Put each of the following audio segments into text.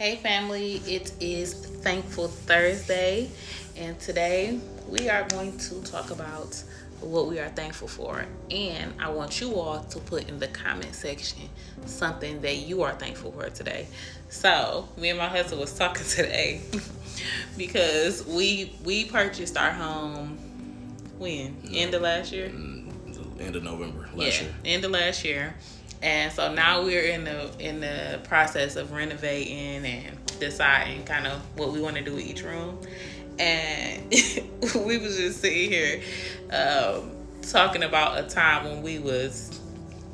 Hey family, it is Thankful Thursday, and today we are going to talk about what we are thankful for. And I want you all to put in the comment section something that you are thankful for today. So, me and my husband was talking today because we purchased our home when? End of last year? End of November last year. End of last year. And so now we're in the process of renovating and deciding kind of what we want to do with each room. And we was just sitting here talking about a time when we was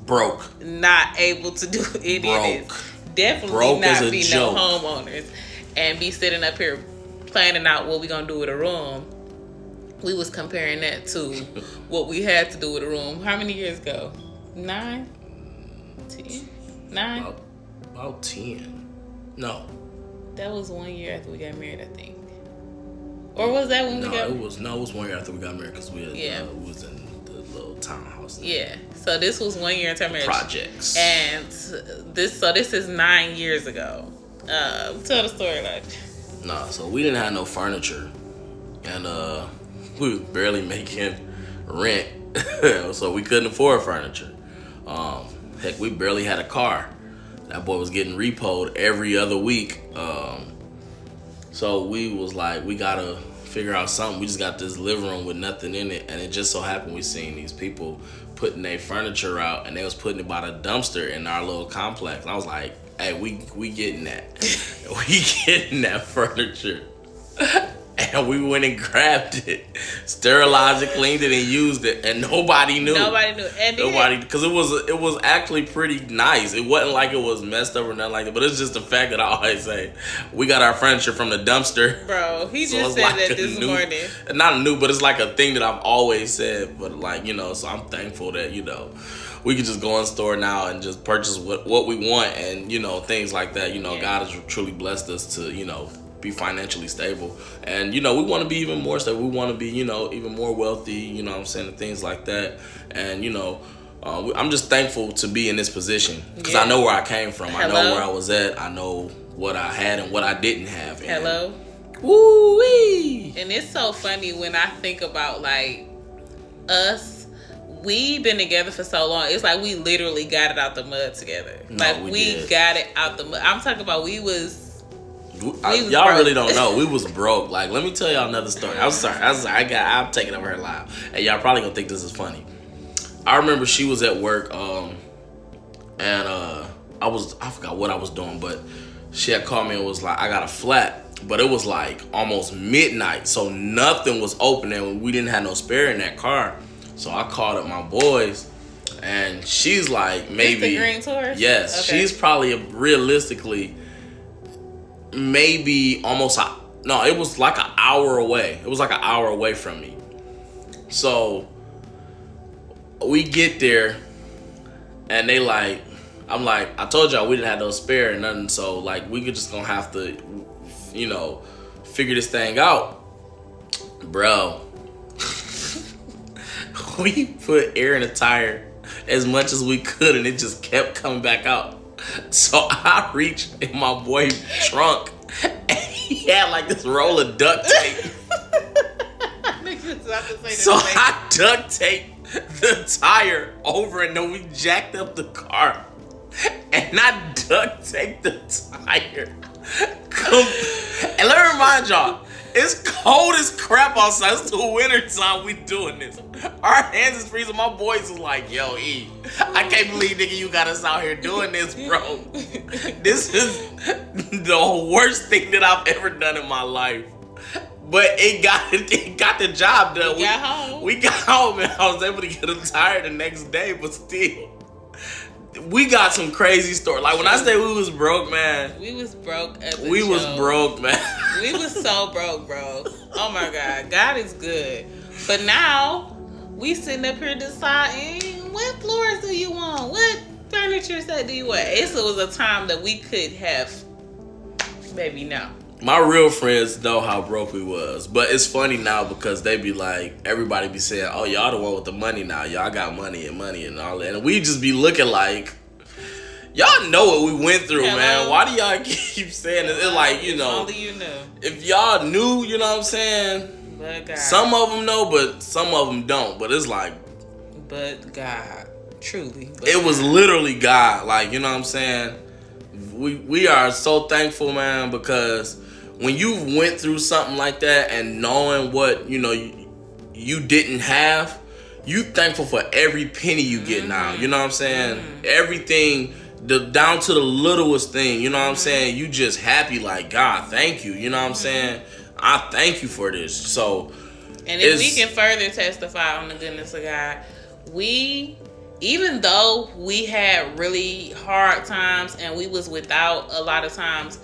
broke, not able to do any of this. Definitely broke not be no homeowners and be sitting up here planning out what we gonna do with a room. We was comparing that to what we had to do with a room. How many years ago? 9? 10? 9? About 10. No. That was 1 year after we got married, I think. Or was that when we got married? It was 1 year after we got married because we was in the little townhouse. Yeah. So this was 1 year into our marriage. Projects. And this is 9 years ago. Tell the story, like. So we didn't have no furniture. And we was barely making rent. So we couldn't afford furniture. Heck, we barely had a car. That boy was getting repoed every other week. So we was like, we gotta figure out something. We just got this living room with nothing in it, and it just so happened we seen these people putting their furniture out, and they was putting it by the dumpster in our little complex. And I was like, hey, we getting that. We getting that furniture. And we went and grabbed it, sterilized it, cleaned it, and used it, and nobody knew. And because it was actually pretty nice. It wasn't like it was messed up or nothing like that. But it's just the fact that I always say we got our furniture from the dumpster. Bro, he just said like that this morning. Not new, but it's like a thing that I've always said. But like so I'm thankful that we can just go in store now and just purchase what we want, and things like that. God has truly blessed us to be financially stable, and we want to be even more stable. We want to be even more wealthy, what I'm saying, and things like that. And I'm just thankful to be in this position because I know where I came from. I know where I was at. I know what I had and what I didn't have. And, woo-wee. And it's so funny when I think about like us. We've been together for so long. It's like we literally got it out the mud together. We got it out the mud. I'm talking about y'all really don't know. We was broke. Like, let me tell y'all another story. I'm sorry. I'm taking over her live. And y'all probably gonna think this is funny. I remember she was at work, and I forgot what I was doing, but she had called me and was like, I got a flat. But it was like almost midnight, so nothing was open, and we didn't have no spare in that car. So I called up my boys, and she's like, maybe the green Taurus? Yes, okay. She's probably realistically maybe almost it was like an hour away. It was like an hour away from me. So we get there, and they like, I'm like, I told y'all we didn't have no spare or nothing, so like we could just gonna have to figure this thing out. Bro, we put air in the tire as much as we could, and it just kept coming back out. So I reached in my boy's trunk, and he had like this roll of duct tape. So I duct taped the tire over, and then we jacked up the car, and I duct taped the tire. And let me remind y'all, it's cold as crap outside. It's the winter time. We doing this. Our hands is freezing. My boys is like, yo, E, I can't believe, nigga, you got us out here doing this, bro. This is the worst thing that I've ever done in my life. But it got the job done. We got home, and I was able to get a tire the next day, but still. We got some crazy stories. Like, when I say we was broke, man. We was broke as a We joke. was broke, man. We was so broke, bro. Oh, my God. God is good. But now, we sitting up here deciding, what floors do you want? What furniture set do you want? It was a time that we could have, baby, no. My real friends know how broke we was. But it's funny now because they be like, everybody be saying, oh, y'all the one with the money now. Y'all got money and all that. And we just be looking like, Y'all know what we went through, Hello? man. Why do y'all keep saying it? It's like, you know, Only you know. if y'all knew, you know what I'm saying? But God. Some of them know, but some of them don't. But it's like, But God. Truly. But it was literally God. Like, you know what I'm saying? We are so thankful, man, because when you went through something like that and knowing what, you know, you didn't have, you thankful for every penny you get now. You know what I'm saying? Everything, down to the littlest thing. You know what I'm saying? You just happy like, God, thank you. You know what I'm saying? I thank you for this. So, and if we can further testify on the goodness of God, even though we had really hard times and we was without a lot of times,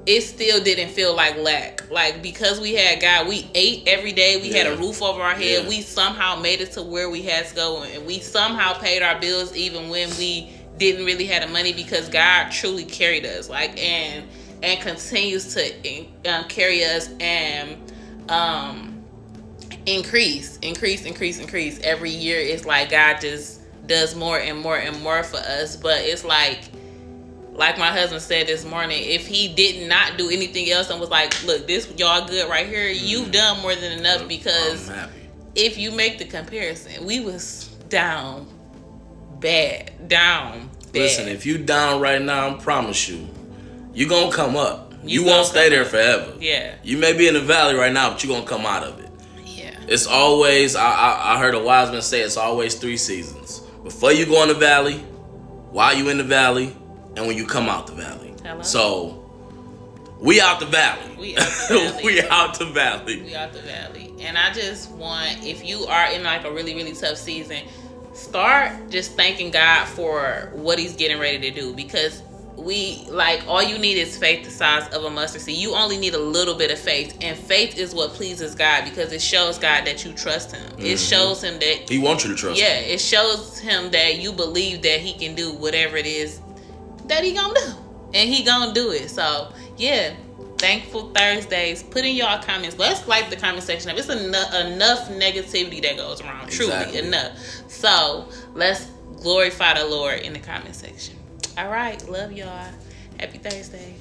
it still didn't feel like lack. Like, because we had God, we ate every day. We had a roof over our head. We somehow made it to where we had to go. And we somehow paid our bills even when we didn't really have the money, because God truly carried us. Like, and continues to carry us and increase. Every year it's like God just does more and more and more for us. But it's like my husband said this morning, if he did not do anything else and was like, look, this y'all good right here, you've done more than enough. Because if you make the comparison, we was down bad. Listen, if you down right now, I promise you gonna come up. You won't stay there forever. Yeah. You may be in the valley right now, but you gonna come out of it. Yeah. It's always, I heard a wise man say, it's always 3 seasons. Before you go in the valley, while you in the valley, and when you come out the valley. Hello? So, we out the valley. We out the valley. We out the valley. We out the valley. And I just want, if you are in like a really, really tough season, start just thanking God for what he's getting ready to do. Because all you need is faith the size of a mustard seed. You only need a little bit of faith. And faith is what pleases God, because it shows God that you trust him. It shows him that he wants you to trust him. Yeah, it shows him that you believe that he can do whatever it is that he gonna do. And he gonna do it. So, yeah. Thankful Thursdays. Put in y'all comments. Let's like the comment section up. It's enough negativity that goes around. Truly enough. So let's glorify the Lord in the comment section. All right. Love y'all. Happy Thursday.